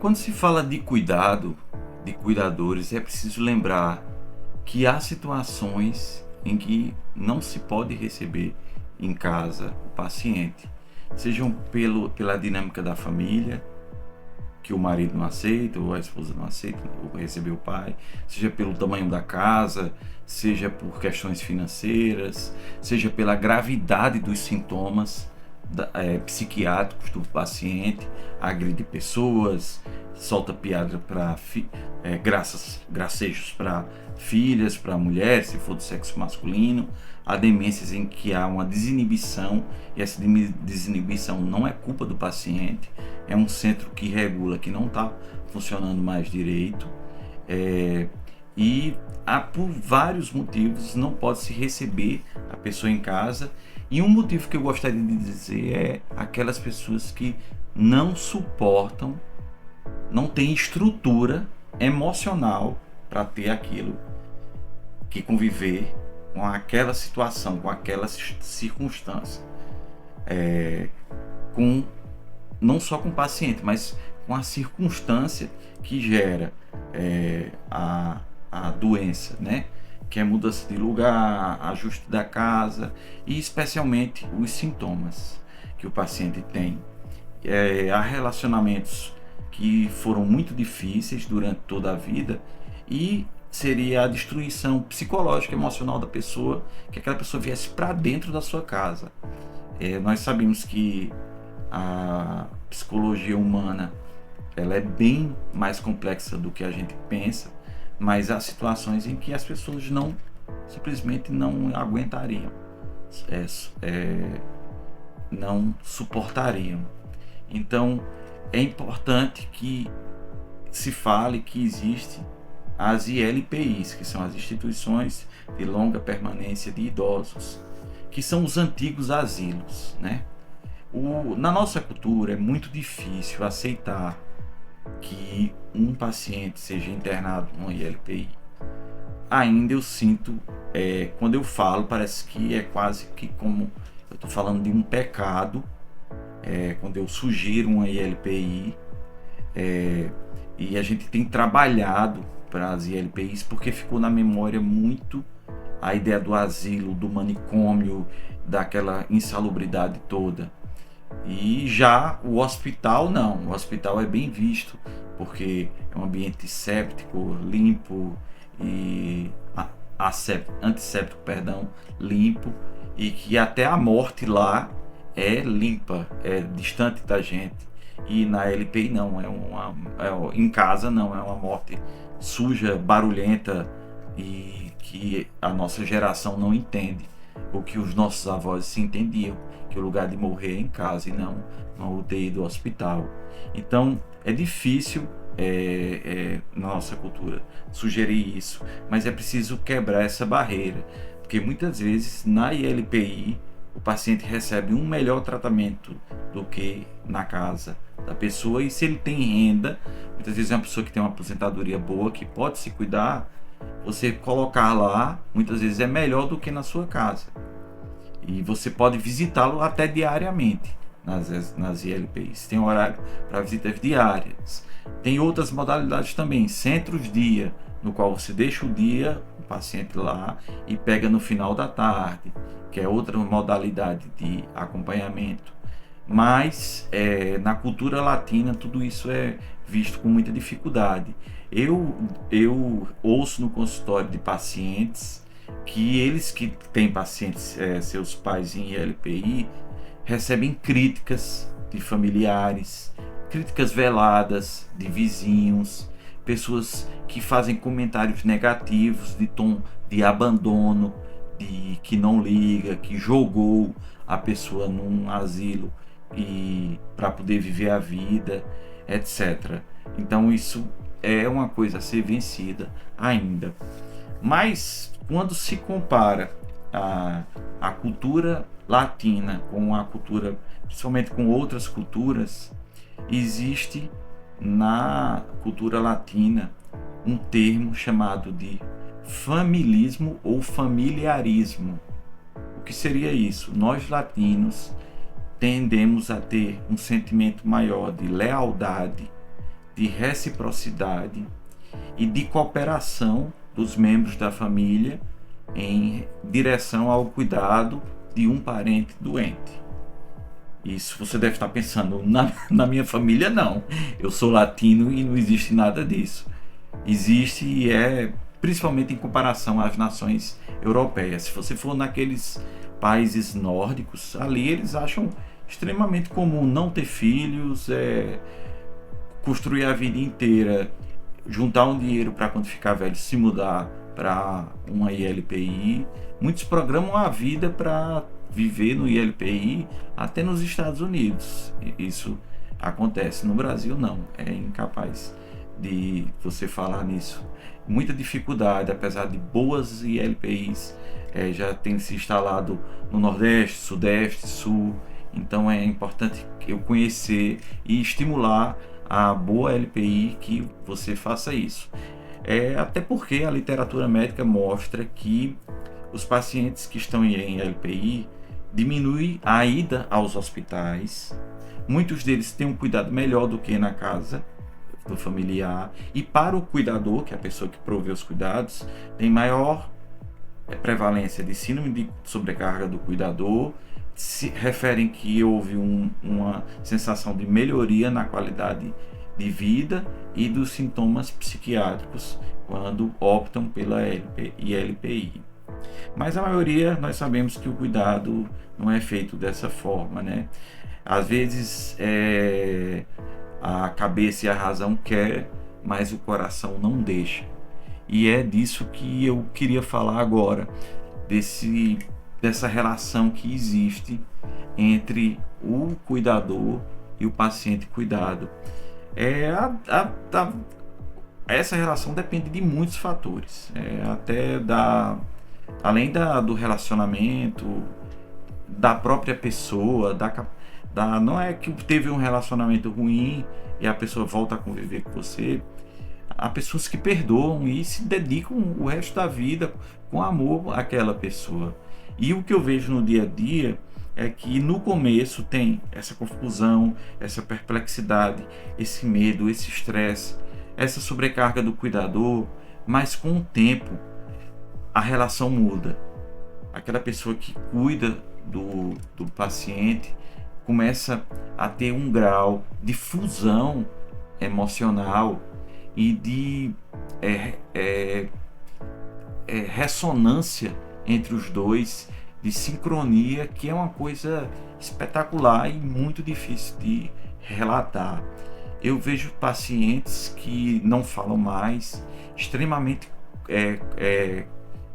Quando se fala de cuidado, de cuidadores, é preciso lembrar que há situações em que não se pode receber em casa o paciente, sejam pela dinâmica da família, que o marido não aceita, ou a esposa não aceita, ou receber o pai, seja pelo tamanho da casa, seja por questões financeiras, seja pela gravidade dos sintomas psiquiátricos do paciente, agride pessoas, solta piada para gracejos para filhas, para mulheres, se for do sexo masculino. Há demências em que há uma desinibição, e essa desinibição não é culpa do paciente, é um centro que regula que não está funcionando mais direito, e por vários motivos não pode se receber a pessoa em casa. E um motivo que eu gostaria de dizer é aquelas pessoas que não suportam, não têm estrutura emocional para ter aquilo, que conviver com aquela situação, com aquela circunstância, não só com o paciente, mas com a circunstância que gera a doença, né? Que é mudança de lugar, ajuste da casa e especialmente os sintomas que o paciente tem. Há relacionamentos que foram muito difíceis durante toda a vida e seria a destruição psicológica, emocional da pessoa, que aquela pessoa viesse para dentro da sua casa. Nós sabemos que a psicologia humana ela é bem mais complexa do que a gente pensa, mas há situações em que as pessoas simplesmente não aguentariam, não suportariam. Então é importante que se fale que existe as ILPIs, que são as instituições de longa permanência de idosos, que são os antigos asilos, né? Na nossa cultura é muito difícil aceitar que um paciente seja internado numa ILPI. Ainda eu sinto, quando eu falo, parece que é quase que como eu estou falando de um pecado, quando eu sugiro uma ILPI, e a gente tem trabalhado para as ILPIs porque ficou na memória muito a ideia do asilo, do manicômio, daquela insalubridade toda. E já o hospital não, o hospital é bem visto porque é um ambiente séptico, limpo e antisséptico, limpo, e que até a morte lá é limpa, é distante da gente. E na LPI não, em casa não, é uma morte suja, barulhenta, e que a nossa geração não entende, o que os nossos avós se entendiam, que o lugar de morrer é em casa e não no UTI do hospital. Então é difícil na nossa cultura sugerir isso, mas é preciso quebrar essa barreira, porque muitas vezes na ILPI o paciente recebe um melhor tratamento do que na casa da pessoa, e se ele tem renda, muitas vezes é uma pessoa que tem uma aposentadoria boa, que pode se cuidar, você colocar lá, muitas vezes é melhor do que na sua casa. E você pode visitá-lo até diariamente nas ILPIs. Tem horário para visitas diárias. Tem outras modalidades também, centros-dia, no qual você deixa o dia, o paciente lá, e pega no final da tarde, que é outra modalidade de acompanhamento. Mas na cultura latina tudo isso é visto com muita dificuldade. Eu ouço no consultório de pacientes que eles que têm pacientes, seus pais em ILPI, recebem críticas de familiares, críticas veladas de vizinhos, pessoas que fazem comentários negativos de tom de abandono, de que não liga, que jogou a pessoa num asilo e para poder viver a vida, etc. Então isso é uma coisa a ser vencida ainda. Mas quando se compara a cultura latina com a cultura, principalmente com outras culturas, existe na cultura latina um termo chamado de familismo ou familiarismo. O que seria isso? Nós latinos tendemos a ter um sentimento maior de lealdade, de reciprocidade e de cooperação dos membros da família em direção ao cuidado de um parente doente. Isso você deve estar pensando, na minha família não. Eu sou latino e não existe nada disso. Existe e principalmente em comparação às nações europeias. Se você for naqueles países nórdicos, ali eles acham extremamente comum não ter filhos, construir a vida inteira, juntar um dinheiro para quando ficar velho se mudar para uma ILPI. Muitos programam a vida para viver no ILPI até nos Estados Unidos. Isso acontece. No Brasil não, é incapaz de você falar nisso. Muita dificuldade, apesar de boas ILPIs já tem se instalado no Nordeste, Sudeste, Sul. Então é importante eu conhecer e estimular a boa LPI que você faça isso. Até porque a literatura médica mostra que os pacientes que estão em LPI diminuem a ida aos hospitais. Muitos deles têm um cuidado melhor do que na casa do familiar, e para o cuidador, que é a pessoa que provê os cuidados, tem maior prevalência de síndrome de sobrecarga do cuidador. Se referem que houve uma sensação de melhoria na qualidade de vida e dos sintomas psiquiátricos quando optam pela ILPI. Mas a maioria, nós sabemos que o cuidado não é feito dessa forma, né? Às vezes a cabeça e a razão quer, mas o coração não deixa. E é disso que eu queria falar agora, dessa relação que existe entre o cuidador e o paciente cuidado. Essa relação depende de muitos fatores, além do relacionamento, da própria pessoa, não é que teve um relacionamento ruim e a pessoa volta a conviver com você. Há pessoas que perdoam e se dedicam o resto da vida com amor àquela pessoa. E o que eu vejo no dia a dia é que no começo tem essa confusão, essa perplexidade, esse medo, esse estresse, essa sobrecarga do cuidador, mas com o tempo a relação muda. Aquela pessoa que cuida do paciente começa a ter um grau de fusão emocional e de ressonância entre os dois, de sincronia, que é uma coisa espetacular e muito difícil de relatar. Eu vejo pacientes que não falam mais, extremamente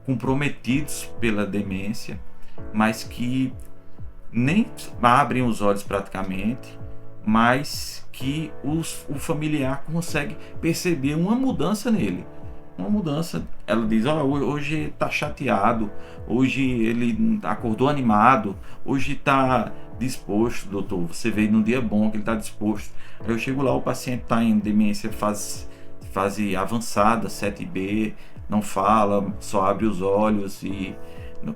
comprometidos pela demência, mas que nem abrem os olhos praticamente, mas que o familiar consegue perceber uma mudança nele. Uma mudança, ela diz, hoje está chateado, hoje ele acordou animado, hoje está disposto, doutor, você veio num dia bom que ele está disposto. Aí eu chego lá, o paciente está em demência fase avançada, 7B, não fala, só abre os olhos e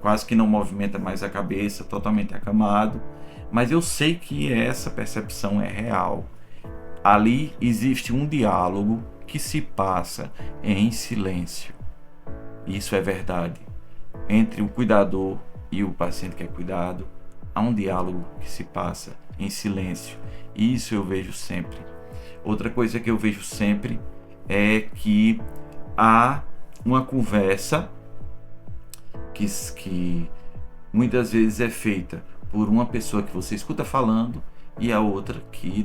quase que não movimenta mais a cabeça, totalmente acamado. Mas eu sei que essa percepção é real. Ali existe um diálogo que se passa em silêncio. Isso é verdade. Entre o cuidador e o paciente que é cuidado, há um diálogo que se passa em silêncio. Isso eu vejo sempre. Outra coisa que eu vejo sempre é que há uma conversa que muitas vezes é feita por uma pessoa que você escuta falando e a outra que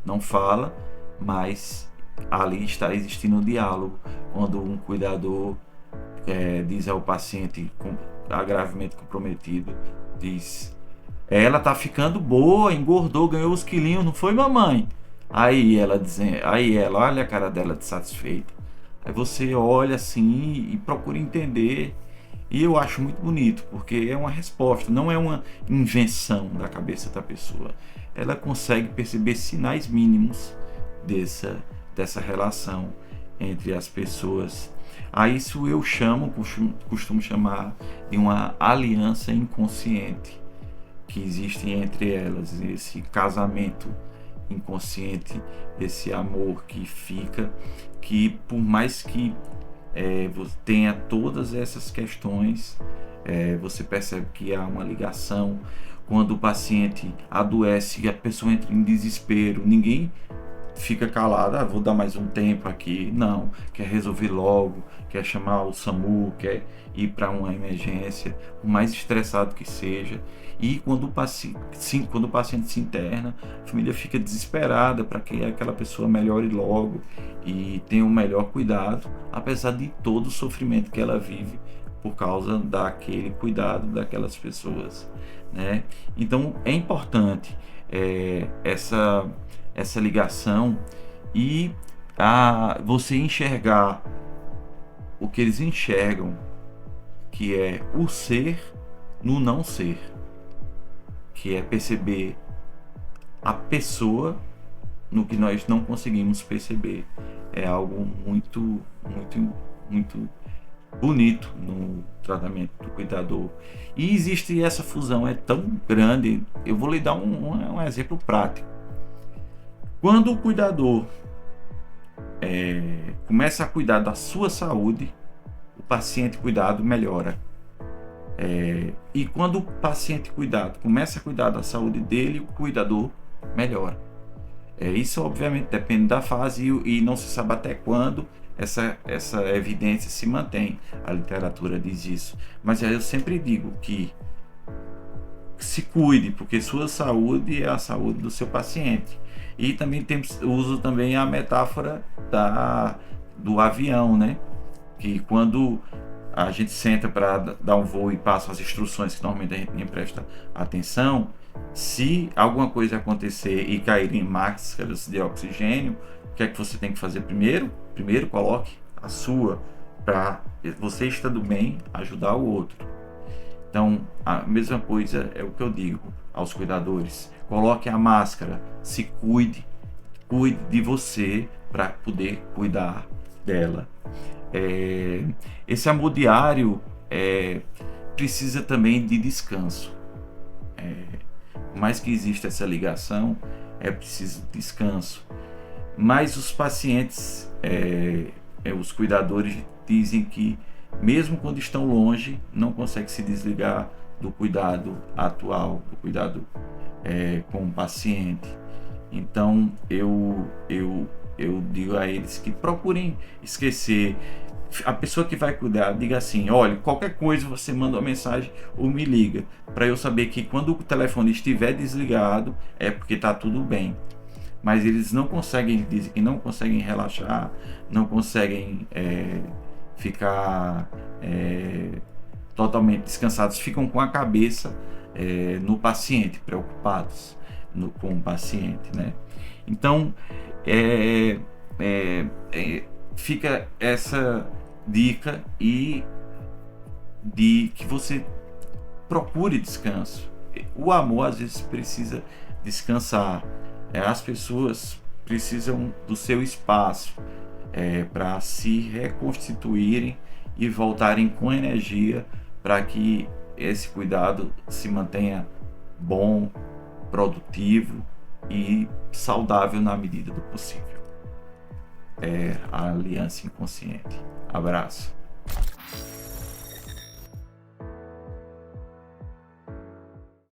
não fala, mas ali está existindo um diálogo, quando um cuidador diz ao paciente gravemente comprometido, diz, ela tá ficando boa, engordou, ganhou os quilinhos, não foi, mamãe? Aí ela olha a cara dela de satisfeita. Aí você olha assim e procura entender. E eu acho muito bonito, porque é uma resposta, não é uma invenção da cabeça da pessoa. Ela consegue perceber sinais mínimos dessa relação entre as pessoas. A isso eu costumo chamar de uma aliança inconsciente que existe entre elas, esse casamento esse amor que fica, que por mais que você tenha todas essas questões, você percebe que há uma ligação. Quando o paciente adoece e a pessoa entra em desespero, ninguém fica calado, vou dar mais um tempo aqui. Não, quer resolver logo, quer chamar o SAMU, quer ir para uma emergência, o mais estressado que seja. E quando o paciente se interna, a família fica desesperada para que aquela pessoa melhore logo e tenha um melhor cuidado, apesar de todo o sofrimento que ela vive por causa daquele cuidado daquelas pessoas, né? Então é importante essa ligação e você enxergar o que eles enxergam, que é o ser no não ser, que é perceber a pessoa no que nós não conseguimos perceber. É algo muito, muito, muito bonito no tratamento do cuidador. E existe essa fusão, é tão grande. Eu vou lhe dar um exemplo prático. Quando o cuidador começa a cuidar da sua saúde, o paciente cuidado melhora. E quando o paciente cuidado começa a cuidar da saúde dele, o cuidador melhora. Isso obviamente depende da fase e não se sabe até quando essa evidência se mantém. A literatura diz isso. Mas eu sempre digo que se cuide, porque sua saúde é a saúde do seu paciente. E também uso também a metáfora do avião, né? Que quando a gente senta para dar um voo e passa as instruções que normalmente a gente nem presta atenção, se alguma coisa acontecer e cair em máscaras de oxigênio, o que é que você tem que fazer primeiro? Primeiro coloque a sua, para você estando bem, ajudar o outro. Então, a mesma coisa é o que eu digo aos cuidadores. Coloque a máscara, se cuide de você para poder cuidar dela. Esse amor diário precisa também de descanso. Por mais que exista essa ligação, é preciso descanso. Mas os pacientes, os cuidadores dizem que mesmo quando estão longe, não conseguem se desligar do cuidado atual, do cuidado com o paciente. Então eu digo a eles que procurem esquecer. A pessoa que vai cuidar, diga assim: olha, qualquer coisa você manda uma mensagem ou me liga, para eu saber que quando o telefone estiver desligado é porque está tudo bem. Mas eles não conseguem, dizem que não conseguem relaxar, não conseguem ficar totalmente descansados, ficam com a cabeça no paciente, preocupados com o paciente, né? Então fica essa dica e de que você procure descanso. O amor às vezes precisa descansar. As pessoas precisam do seu espaço para se reconstituírem e voltarem com energia para que esse cuidado se mantenha bom, produtivo e saudável na medida do possível. A aliança inconsciente. Abraço.